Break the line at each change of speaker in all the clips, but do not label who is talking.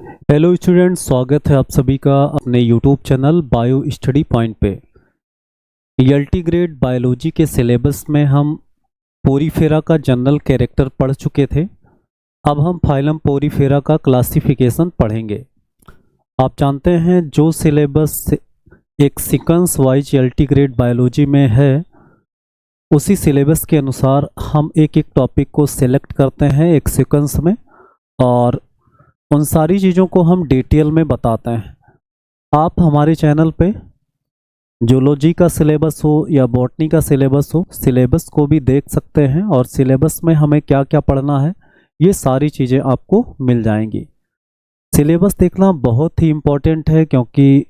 Hello students, स्वागत है आप सभी का अपने YouTube channel bio study point पे। एलटी ग्रेड बायोलॉजी के सिलेबस में हम पोरीफेरा का जनरल कैरेक्टर पढ़ चुके थे। अब हम फाइलम पोरीफेरा का क्लासिफिकेशन पढ़ेंगे। आप जानते हैं जो सिलेबस एक sequence wise LT grade biology में है, उसी सिलेबस के अनुसार हम एक एक टॉपिक को सिलेक्ट करते हैं एक सीक्वेंस में, और उन सारी चीज़ों को हम डिटेल में बताते हैं। आप हमारे चैनल पे जूलॉजी का सिलेबस हो या बॉटनी का सिलेबस हो, सिलेबस को भी देख सकते हैं और सिलेबस में हमें क्या क्या पढ़ना है ये सारी चीज़ें आपको मिल जाएंगी। सिलेबस देखना बहुत ही इम्पोर्टेंट है, क्योंकि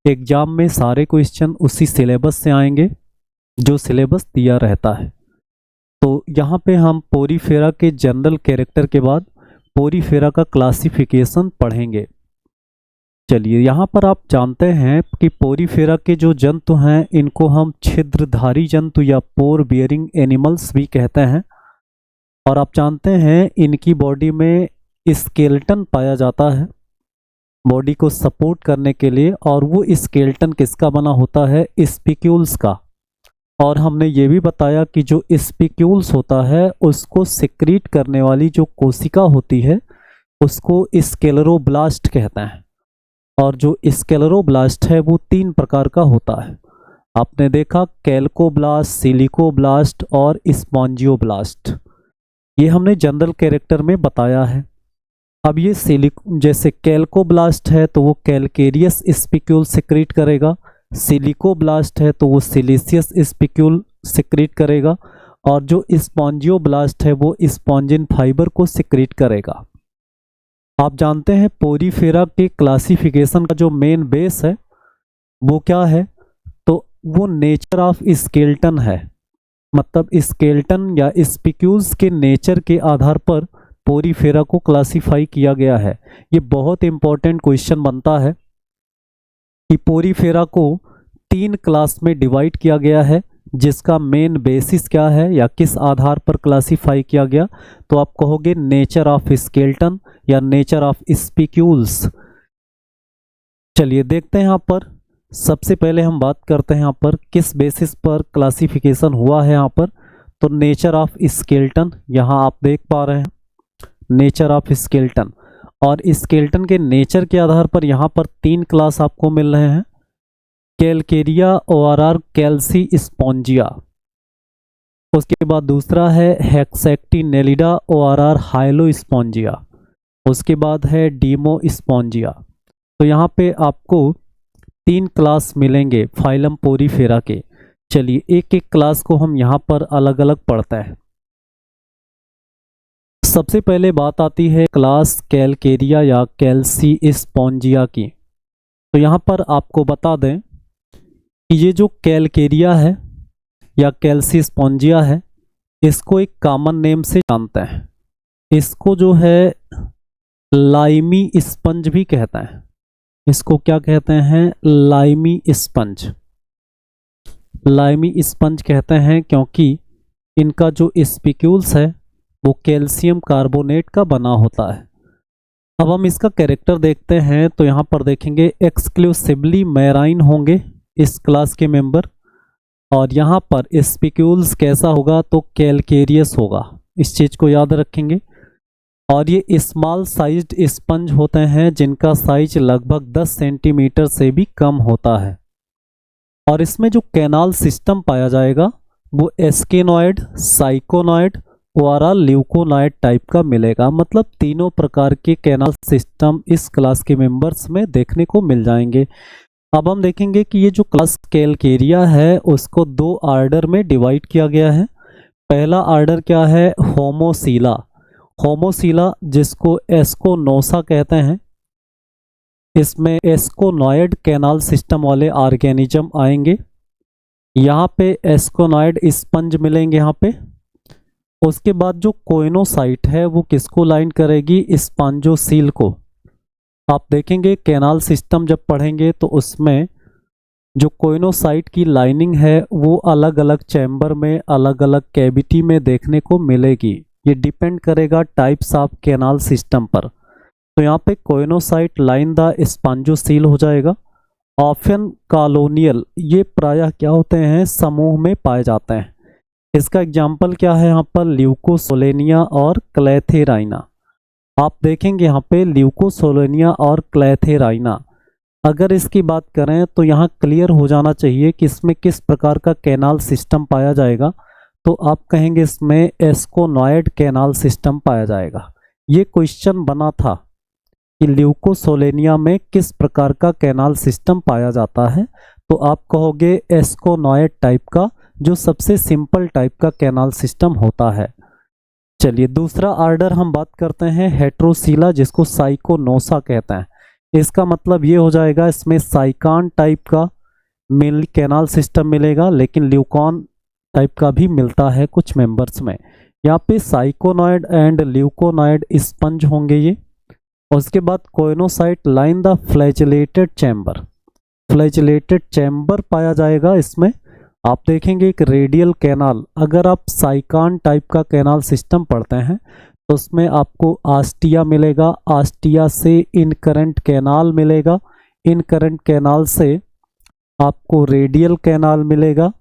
एग्ज़ाम में सारे क्वेश्चन उसी सिलेबस से आएंगे जो सिलेबस दिया रहता है। तो यहाँ पे हम पोरीफेरा के जनरल कैरेक्टर के बाद पोरीफेरा का क्लासिफिकेशन पढ़ेंगे। चलिए, यहाँ पर आप जानते हैं कि पोरीफेरा के जो जंतु हैं इनको हम छिद्रधारी जंतु या पोर बियरिंग एनिमल्स भी कहते हैं। और आप जानते हैं इनकी बॉडी में स्केलेटन पाया जाता है बॉडी को सपोर्ट करने के लिए, और वो स्केलेटन किसका बना होता है? स्पिक्यूल्स का। और हमने ये भी बताया कि जो स्पिक्यूल्स होता है उसको सिक्रीट करने वाली जो कोशिका होती है उसको स्क्लेरोब्लास्ट कहते हैं। और जो स्क्लेरोब्लास्ट है वो 3 प्रकार का होता है। आपने देखा कैल्कोब्लास्ट, सिलिकोब्लास्ट और स्पॉन्जियोब्लास्ट। ये हमने जनरल कैरेक्टर में बताया है। अब ये जैसे कैल्कोब्लास्ट है तो वो कैलकेरियस स्पिक्यूल सिक्रीट करेगा, सिलिकोब्लास्ट है तो वो सिलिशियस स्पिक्यूल सिक्रीट करेगा, और जो स्पॉन्जियोब्लास्ट है वो स्पॉन्जिन फाइबर को सिक्रीट करेगा। आप जानते हैं पोरीफेरा के क्लासिफिकेशन का जो मेन बेस है वो क्या है? तो वो नेचर ऑफ स्केलेटन है। मतलब स्केलेटन या स्पिक्यूल्स के नेचर के आधार पर पोरीफेरा को क्लासिफाई किया गया है। ये बहुत इंपॉर्टेंट क्वेश्चन बनता है कि पोरीफेरा को 3 क्लास में डिवाइड किया गया है, जिसका मेन बेसिस क्या है या किस आधार पर क्लासिफाई किया गया? तो आप कहोगे नेचर ऑफ स्केलेटन या नेचर ऑफ स्पिक्यूल्स। चलिए देखते हैं यहाँ पर। सबसे पहले हम बात करते हैं यहाँ पर किस बेसिस पर क्लासिफिकेशन हुआ है। यहाँ पर तो नेचर ऑफ स्केलेटन, यहाँ आप देख पा रहे हैं नेचर ऑफ स्केलेटन। और स्केलेटन के नेचर के आधार पर यहाँ पर 3 क्लास आपको मिल रहे हैं, कैलकेरिया, ओआरआर, कैल्सी स्पॉन्जिया। उसके बाद दूसरा है हेक्सैक्टिनेलिडा, ओआरआर, हाइलो स्पॉन्जिया। उसके बाद है डीमो स्पॉन्जिया। तो यहाँ पे आपको 3 क्लास मिलेंगे फाइलम पोरीफेरा के। चलिए एक एक क्लास को हम यहाँ पर अलग अलग पढ़ते हैं। सबसे पहले बात आती है क्लास कैलकेरिया या कैल्सी स्पॉन्जिया की। तो यहाँ पर आपको बता दें कि ये जो कैलकेरिया है या कैल्सी स्पॉन्जिया है, इसको एक कॉमन नेम से जानते हैं। इसको जो है लाइमी स्पंज भी कहते हैं। इसको क्या कहते हैं? लाइमी स्पंज। लाइमी स्पंज कहते हैं क्योंकि इनका जो स्पिक्यूल्स है वो कैल्शियम कार्बोनेट का बना होता है। अब हम इसका कैरेक्टर देखते हैं। तो यहाँ पर देखेंगे एक्सक्लूसिवली मैराइन होंगे इस क्लास के मेंबर, और यहाँ पर स्पिक्यूल्स कैसा होगा? तो कैलकेरियस होगा। इस चीज़ को याद रखेंगे। और ये स्मॉल साइज्ड स्पंज होते हैं जिनका साइज लगभग 10 सेंटीमीटर से भी कम होता है। और इसमें जो कैनाल सिस्टम पाया जाएगा वो एस्केनॉइड, साइकोनॉइड, ओआरआर, ल्यूकोनॉइड टाइप का मिलेगा। मतलब तीनों प्रकार के कैनाल सिस्टम इस क्लास के मेंबर्स में देखने को मिल जाएंगे। अब हम देखेंगे कि ये जो क्लास कैलकेरिया है उसको 2 आर्डर में डिवाइड किया गया है। पहला आर्डर क्या है? होमोसीला। होमोसीला जिसको एस्कोनोसा कहते हैं, इसमें एस्कोनॉइड कैनाल सिस्टम वाले ऑर्गेनिज्म आएंगे। यहाँ पे एस्कोनॉइड स्पंज मिलेंगे यहाँ पे। उसके बाद जो कोइनोसाइट है वो किसको लाइन करेगी? स्पॉन्जोसील को। आप देखेंगे कैनाल सिस्टम जब पढ़ेंगे तो उसमें जो कोइनोसाइट की लाइनिंग है वो अलग अलग चैम्बर में, अलग अलग कैविटी में देखने को मिलेगी। ये डिपेंड करेगा टाइप्स ऑफ कैनाल सिस्टम पर। तो यहाँ पे कोइनोसाइट लाइन द स्पॉन्जोसील हो जाएगा। ऑफन कॉलोनियल, ये प्रायः क्या होते हैं, समूह में पाए जाते हैं। इसका एग्जाम्पल क्या है यहाँ पर, ल्यूकोसोलेनिया और क्लेथेराइना। आप देखेंगे यहाँ पे ल्यूकोसोलेनिया और क्लेथेराइना, अगर इसकी बात करें तो यहाँ क्लियर हो जाना चाहिए कि इसमें किस प्रकार का कैनाल सिस्टम पाया जाएगा। तो आप कहेंगे इसमें एस्कोनॉइड कैनाल सिस्टम पाया जाएगा। ये क्वेश्चन बना था कि ल्यूकोसोलेनिया में किस प्रकार का कैनाल सिस्टम पाया जाता है, तो आप कहोगे एस्कोनॉइड टाइप का, जो सबसे सिंपल टाइप का कैनाल सिस्टम होता है। चलिए दूसरा ऑर्डर हम बात करते हैं हेट्रोसीला, जिसको साइकोनोसा कहते हैं। इसका मतलब ये हो जाएगा, इसमें साइकान टाइप का मेनली कैनाल सिस्टम मिलेगा, लेकिन ल्यूकॉन टाइप का भी मिलता है कुछ मेंबर्स में। यहाँ पे साइकोनॉइड एंड ल्यूकोनॉइड स्पंज होंगे ये। उसके बाद coenocyte line the flagellated chamber, flagellated chamber पाया जाएगा इसमें। आप देखेंगे एक रेडियल कैनाल, अगर आप साइकान टाइप का कैनाल सिस्टम पढ़ते हैं तो उसमें आपको आस्टिया मिलेगा, आस्टिया से इनकरेंट कैनाल मिलेगा, इनकरेंट कैनाल से आपको रेडियल कैनाल मिलेगा,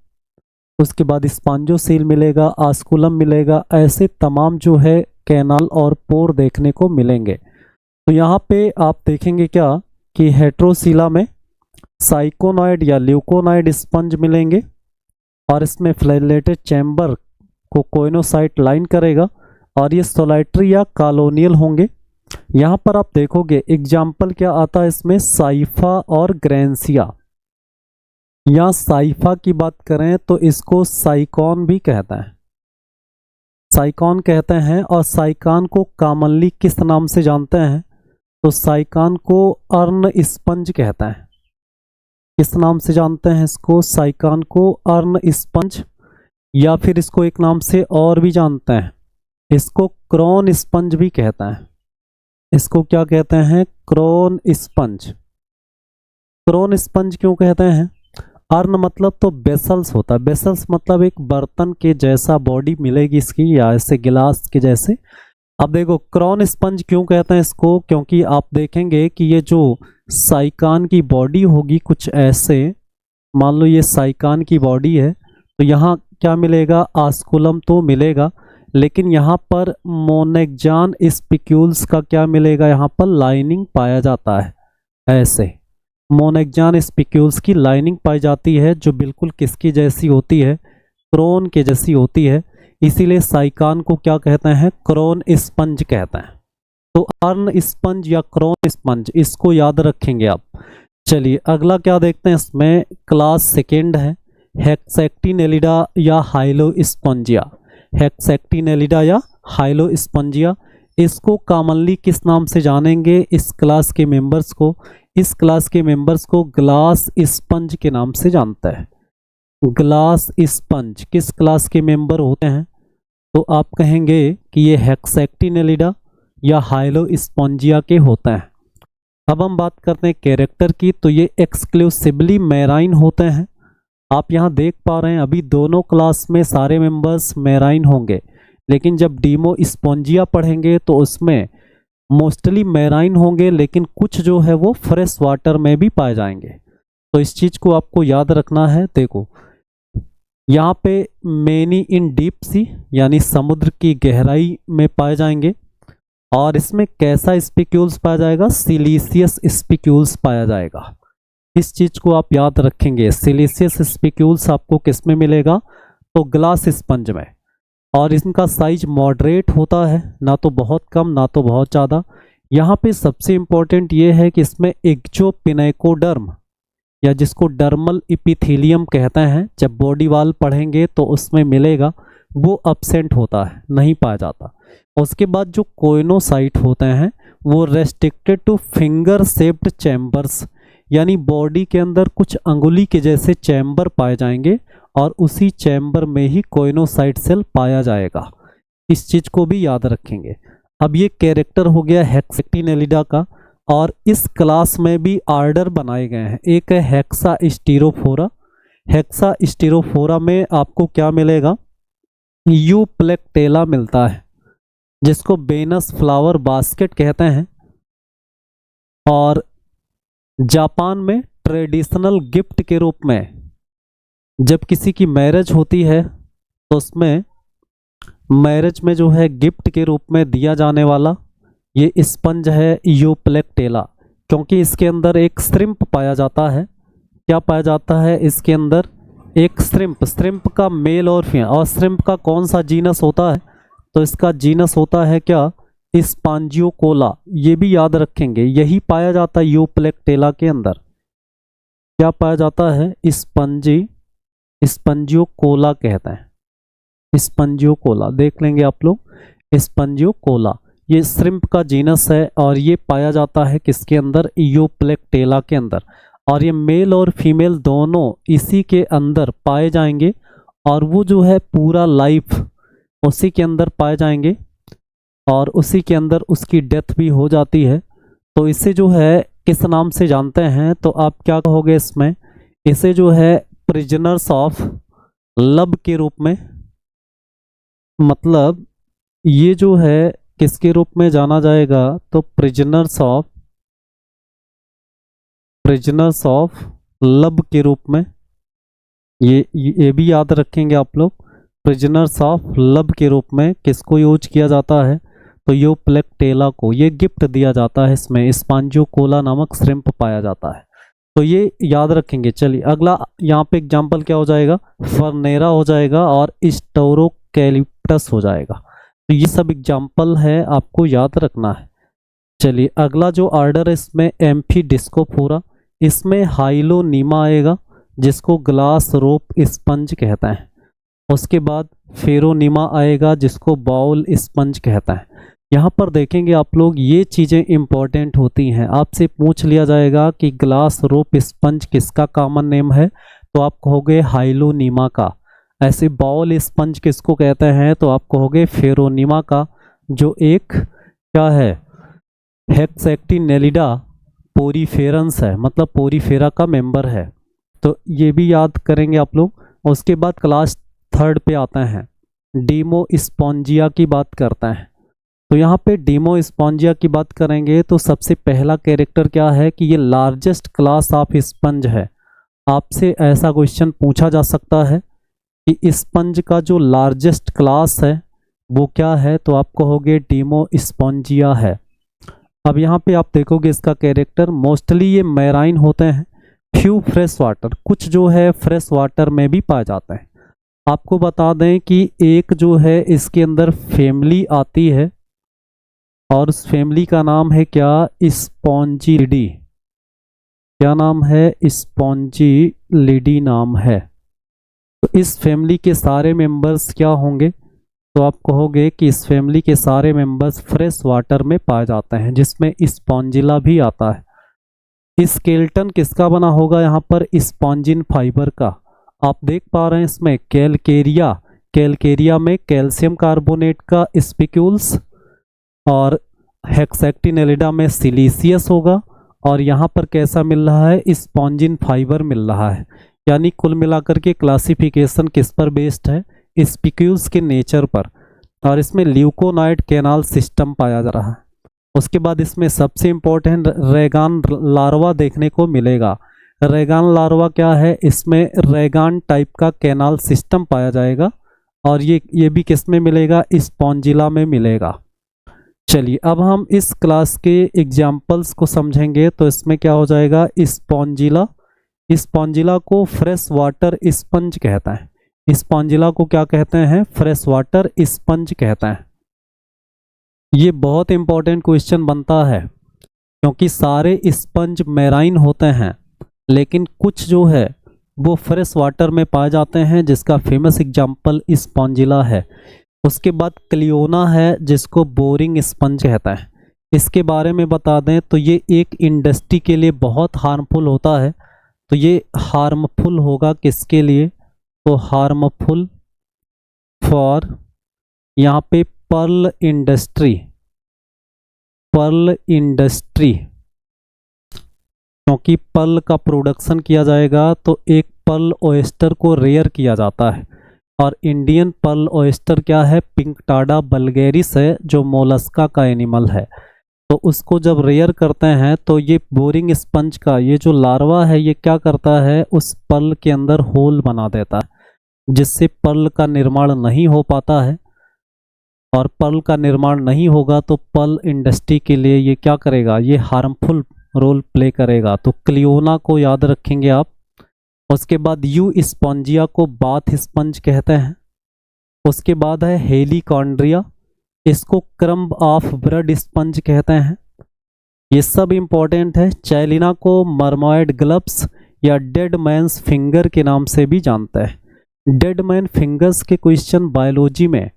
उसके बाद स्पॉन्जोसील मिलेगा, आस्कुलम मिलेगा। ऐसे तमाम जो है कैनाल और पोर देखने को मिलेंगे। तो यहाँ पे आप देखेंगे क्या कि हेट्रोसीला में साइकोनॉइड या ल्यूकोनॉइड स्पंज मिलेंगे और इसमें फ्लैजिलेटेड चैम्बर को कोइनोसाइट लाइन करेगा और ये सोलाइट्री या कॉलोनियल होंगे। यहाँ पर आप देखोगे एग्जाम्पल क्या आता है इसमें, साइफा और ग्रेंसिया। यहाँ साइफा की बात करें तो इसको साइकॉन भी कहते हैं, साइकॉन कहते हैं। और साइकान को कॉमनली किस नाम से जानते हैं, तो साइकान को अर्न स्पंज कहते हैं। किस नाम से जानते हैं इसको, साइकान को अर्न स्पंज, या फिर इसको एक नाम से और भी जानते हैं, इसको क्रोन स्पंज भी कहते हैं। इसको क्या कहते हैं, क्रोन स्पंज। क्रोन स्पंज क्यों कहते हैं, अर्न मतलब तो बेसल्स होता है, बेसल्स मतलब एक बर्तन के जैसा बॉडी मिलेगी इसकी, या ऐसे गिलास के जैसे। अब देखो क्रोन स्पंज क्यों कहते हैं इसको, क्योंकि आप देखेंगे कि ये जो साइकान की बॉडी होगी कुछ ऐसे, मान लो ये साइकान की बॉडी है, तो यहाँ क्या मिलेगा, आस्कुलम तो मिलेगा, लेकिन यहाँ पर मोनेक्जान स्पिक्यूल्स का क्या मिलेगा, यहाँ पर लाइनिंग पाया जाता है। ऐसे मोनेक्जान स्पिक्यूल्स की लाइनिंग पाई जाती है, जो बिल्कुल किसकी जैसी होती है, क्रोन के जैसी होती है। इसीलिए साइकान को क्या कहते हैं, क्रोन स्पंज कहते हैं। तो अर्न स्पंज या क्रोन स्पंज, इसको याद रखेंगे आप। चलिए अगला क्या देखते हैं, इसमें क्लास सेकेंड है हेक्सेक्टिनेलिडा या हाइलोस्पंजिया। हेक्सेक्टिनेलिडा या हाइलोस्पंजिया, इसको कॉमनली किस नाम से जानेंगे, इस क्लास के मेंबर्स को, इस क्लास के मेंबर्स को ग्लास स्पंज के नाम से जानता है। ग्लास स्पंज किस क्लास के मेंबर होते हैं, तो आप कहेंगे कि ये हेक्सेक्टिनेलिडा या हाइलोस्पंजिया के होते हैं। अब हम बात करते हैं कैरेक्टर की, तो ये एक्सक्लूसिवली मैराइन होते हैं। आप यहाँ देख पा रहे हैं अभी दोनों क्लास में सारे मेंबर्स मैराइन होंगे, लेकिन जब डीमो स्पॉन्जिया पढ़ेंगे तो उसमें मोस्टली मैराइन होंगे, लेकिन कुछ जो है वो फ्रेश वाटर में भी पाए जाएंगे। तो इस चीज़ को आपको याद रखना है। देखो यहाँ पे मेनी इन डीप सी, यानी समुद्र की गहराई में पाए जाएंगे, और इसमें कैसा स्पिक्यूल्स पाया जाएगा, सिलीसियस स्पिक्यूल्स पाया जाएगा। इस चीज़ को आप याद रखेंगे, सिलीसियस स्पिक्यूल्स आपको किस में मिलेगा, तो ग्लास स्पंज में। और इनका साइज मॉडरेट होता है, ना तो बहुत कम ना तो बहुत ज़्यादा। यहाँ पे सबसे इम्पोर्टेंट ये है कि इसमें एक्जोपिनेकोडर्म, या जिसको डर्मल इपिथीलियम कहते हैं, जब बॉडी वाल पढ़ेंगे तो उसमें मिलेगा, वो अब्सेंट होता है, नहीं पाया जाता। उसके बाद जो कोइनोसाइट होते हैं वो restricted two finger shaped chambers, यानी बॉडी के अंदर कुछ अंगुली के जैसे चैम्बर पाए जाएंगे, और उसी चैम्बर में ही कोइनोसाइट सेल पाया जाएगा। इस चीज़ को भी याद रखेंगे। अब ये कैरेक्टर हो गया हेक्सेक्टिनेलिडा का, और इस क्लास में भी आर्डर बनाए गए हैं। एक है हेक्सा स्टीरोफोरा। हेक्सा स्टीरोफोरा में आपको क्या मिलेगा, यूप्लेक्टेला मिलता है, जिसको बेनस फ्लावर बास्केट कहते हैं। और जापान में ट्रेडिशनल गिफ्ट के रूप में जब किसी की मैरिज होती है तो उसमें मैरिज में जो है गिफ्ट के रूप में दिया जाने वाला ये स्पंज है यूप्लेक्टेला, क्योंकि इसके अंदर एक श्रिम्प पाया जाता है। क्या पाया जाता है इसके अंदर? एक श्रिम्प का मेल और फीमेल। और श्रिम्प का कौन सा जीनस होता है? तो इसका जीनस होता है क्या? स्पांजियोकोला। ये भी याद रखेंगे, यही पाया जाता है यूप्लेक्टेला के अंदर। क्या पाया जाता है? स्पंजियोकोला कहते हैं, स्पंजियोकोला देख लेंगे आप लोग, स्पंजियोकोला ये श्रिम्प का जीनस है और ये पाया जाता है किसके अंदर? यूप्लेक्टेला के अंदर। और ये मेल और फीमेल दोनों इसी के अंदर पाए जाएंगे और वो जो है पूरा लाइफ उसी के अंदर पाए जाएंगे और उसी के अंदर उसकी डेथ भी हो जाती है। तो इसे जो है किस नाम से जानते हैं? तो आप क्या कहोगे इसमें? इसे जो है प्रिजनर्स ऑफ लव के रूप में, मतलब ये जो है किसके रूप में जाना जाएगा? तो प्रिजनर्स ऑफ लव के रूप में। ये भी याद रखेंगे आप लोग, प्रिजनर्स ऑफ लव के रूप में किसको यूज किया जाता है? तो यूप्लेक्टेला को ये गिफ्ट दिया जाता है। इसमें स्पांजियोकोला नामक श्रिम्प पाया जाता है, तो ये याद रखेंगे। चलिए अगला यहाँ पे एग्जाम्पल क्या हो जाएगा? फर्नेरा हो जाएगा और स्टोरोकैलिप्टस हो जाएगा। तो ये सब एग्जाम्पल है, आपको याद रखना है। चलिए अगला जो ऑर्डर है इसमें एम्फीडिस्कोफोरा, इसमें हाइलोनीमा आएगा जिसको ग्लास रोप स्पंज कहता है। उसके बाद फेरोनीमा आएगा जिसको बाउल स्पंज कहता है। यहाँ पर देखेंगे आप लोग, ये चीज़ें इंपॉर्टेंट होती हैं। आपसे पूछ लिया जाएगा कि ग्लास रोप स्पंज किसका कॉमन नेम है, तो आप कहोगे हाइलोनीमा का। ऐसे बाउल स्पंज किसको कहते हैं? तो आप कहोगे फेरोनीमा का, जो एक क्या है? हेक्सेक्टिनेलिडा पोरीफेरंस है, मतलब पोरीफेरा का मेंबर है। तो ये भी याद करेंगे आप लोग। उसके बाद क्लास थर्ड पे आते हैं, डीमोस्पोंजिया की बात करते हैं। तो यहाँ पे डीमोस्पोंजिया की बात करेंगे तो सबसे पहला कैरेक्टर क्या है कि ये लार्जेस्ट क्लास ऑफ स्पंज है। आपसे ऐसा क्वेश्चन पूछा जा सकता है कि स्पंज का जो लार्जेस्ट क्लास है वो क्या है? तो आप कहोगे डीमोस्पोंजिया है। अब यहाँ पे आप देखोगे इसका कैरेक्टर, मोस्टली ये मैराइन होते हैं, फ्यू फ्रेश वाटर, कुछ जो है फ्रेश वाटर में भी पाए जाते हैं। आपको बता दें कि एक जो है इसके अंदर फैमिली आती है और उस फैमिली का नाम है क्या? स्पॉन्जिलिडी। क्या नाम है? स्पॉन्जिलिडी नाम है। तो इस फैमिली के सारे मेंबर्स क्या होंगे? तो आप कहोगे कि इस फैमिली के सारे मेंबर्स फ्रेश वाटर में पाए जाते हैं, जिसमें स्पॉन्जिला भी आता है। स्केलेटन किसका बना होगा? यहाँ पर स्पॉन्जिन फाइबर का। आप देख पा रहे हैं इसमें कैलकेरिया में कैल्शियम कार्बोनेट का स्पिक्यूल्स और हेक्सेक्टिनेलिडा में सिलीसियस होगा। और यहाँ पर कैसा मिल रहा है? स्पॉन्जिन फाइबर मिल रहा है। यानी कुल मिलाकर के क्लासिफिकेशन किस पर बेस्ड है? स्पिक्यूल्स के नेचर पर। और इसमें ल्यूकोनाइड कैनाल सिस्टम पाया जा रहा है। उसके बाद इसमें सबसे इम्पोर्टेंट रेगान लार्वा देखने को मिलेगा। रेगान लार्वा क्या है? इसमें रेगान टाइप का कैनाल सिस्टम पाया जाएगा और ये भी किस में मिलेगा? स्पॉन्जिला में मिलेगा। चलिए अब हम इस क्लास के एग्जाम्पल्स को समझेंगे। तो इसमें क्या हो जाएगा? स्पॉन्जिला को फ्रेश वाटर स्पंज कहता है। स्पॉन्जिला को क्या कहते हैं? फ्रेश वाटर स्पंज कहता है। ये बहुत इंपॉर्टेंट क्वेश्चन बनता है क्योंकि सारे स्पंज मैराइन होते हैं, लेकिन कुछ जो है वो फ्रेश वाटर में पाए जाते हैं, जिसका फेमस एग्जाम्पल स्पॉन्जिला है। उसके बाद क्लियोना है जिसको बोरिंग स्पंज कहता है। इसके बारे में बता दें तो ये एक इंडस्ट्री के लिए बहुत हार्मफुल होता है। तो ये हार्मफुल होगा किसके लिए? तो हार्मफुल फॉर यहाँ पे पर्ल इंडस्ट्री, क्योंकि पर्ल का प्रोडक्शन किया जाएगा तो एक पर्ल ओएस्टर को रेयर किया जाता है। और इंडियन पर्ल ओएस्टर क्या है? पिंकटाडा बल्गेरिस है, जो मोलस्का का एनिमल है। तो उसको जब रेयर करते हैं तो ये बोरिंग स्पंज का ये जो लार्वा है ये क्या करता है, उस पर्ल के अंदर होल बना देता है, जिससे पर्ल का निर्माण नहीं हो पाता है। और पर्ल का निर्माण नहीं होगा तो पर्ल इंडस्ट्री के लिए ये क्या करेगा, ये हार्मफुल रोल प्ले करेगा। तो क्लियोना को याद रखेंगे आप। उसके बाद यू स्पॉन्जिया को बाथ स्पंज कहते हैं। उसके बाद है हेलिकॉन्ड्रिया, इसको क्रम्ब ऑफ ब्लड स्पंज कहते हैं। ये सब इंपॉर्टेंट है। चैलिना को मर्मॉइड ग्लव्स या डेड मैन्स फिंगर के नाम से भी जानते हैं। डेड मैन फिंगर्स के क्वेश्चन बायोलॉजी में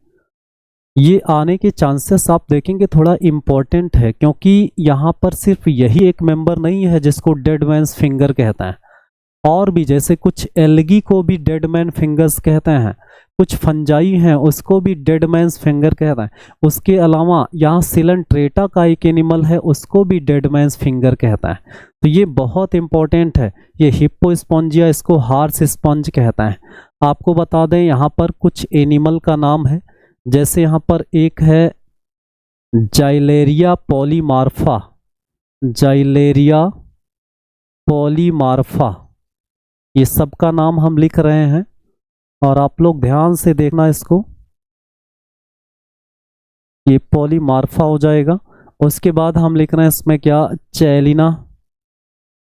ये आने के चांसेस आप देखेंगे थोड़ा इम्पोर्टेंट है, क्योंकि यहाँ पर सिर्फ यही एक मेंबर नहीं है जिसको डेड मैन्स फिंगर कहते हैं, और भी जैसे कुछ एल्गी को भी डेड मैन फिंगर्स कहते हैं, कुछ फंजाई हैं उसको भी डेड मैन्स फिंगर कहते हैं। उसके अलावा यहाँ सिलेंट्रेटा का एक एनिमल है उसको भी डेड मैन्स फिंगर कहता है। तो ये बहुत इंपॉर्टेंट है। ये हिप्पोस्पॉन्जिया, इसको हार्स स्पंज कहता है। आपको बता दें यहाँ पर कुछ एनिमल का नाम है, जैसे यहाँ पर एक है जाइलेरिया पॉलीमार्फा, जाइलेरिया पॉलीमार्फा, ये सब का नाम हम लिख रहे हैं और आप लोग ध्यान से देखना इसको। ये पॉलीमार्फा हो जाएगा। उसके बाद हम लिख रहे हैं इसमें क्या, चैलिना,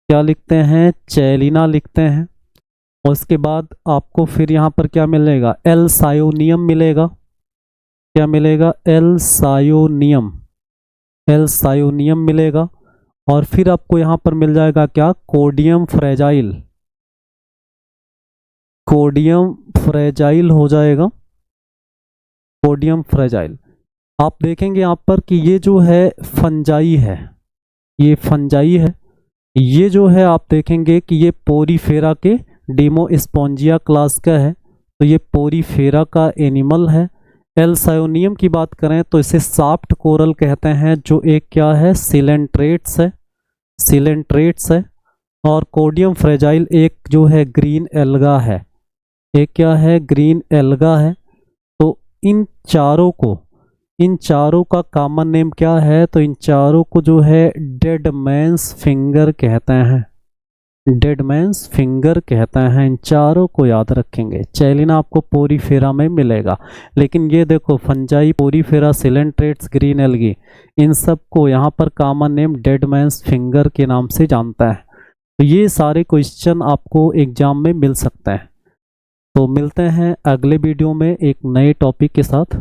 क्या लिखते हैं, चैलिना लिखते हैं। उसके बाद आपको फिर यहाँ पर क्या मिलेगा, एल सायोनियम मिलेगा। क्या मिलेगा, एल सायोनियम, एल सायोनियम मिलेगा। और फिर आपको यहाँ पर मिल जाएगा क्या, कोडियम फ्रेजाइल, कोडियम फ्रेजाइल हो जाएगा, कोडियम फ्रेजाइल। आप देखेंगे यहाँ पर कि ये जो है फंजाई है, ये फंजाई है। ये जो है आप देखेंगे कि ये पोरीफेरा के डेमोस्पोंजिया क्लास का है, तो ये पोरीफेरा का एनिमल है। एल सायोनियम की बात करें तो इसे सॉफ्ट कोरल कहते हैं, जो एक क्या है, सिलेंट्रेट्स है, सिलेंट्रेट्स है। और कोडियम फ्रेजाइल एक जो है ग्रीन एल्गा है, एक क्या है, ग्रीन एल्गा है। तो इन चारों को, इन चारों का कॉमन नेम क्या है, तो इन चारों को जो है डेड मैन्स फिंगर कहते हैं, डेड मैन्स फिंगर कहते हैं। इन चारों को याद रखेंगे। चैलिना आपको पोरीफेरा में मिलेगा, लेकिन ये देखो fungi, porifera, coelenterates, green algae, इन सब को यहाँ पर common name dead man's finger के नाम से जानता है। तो ये सारे क्वेश्चन आपको एग्जाम में मिल सकते हैं। तो मिलते हैं अगले वीडियो में एक नए टॉपिक के साथ।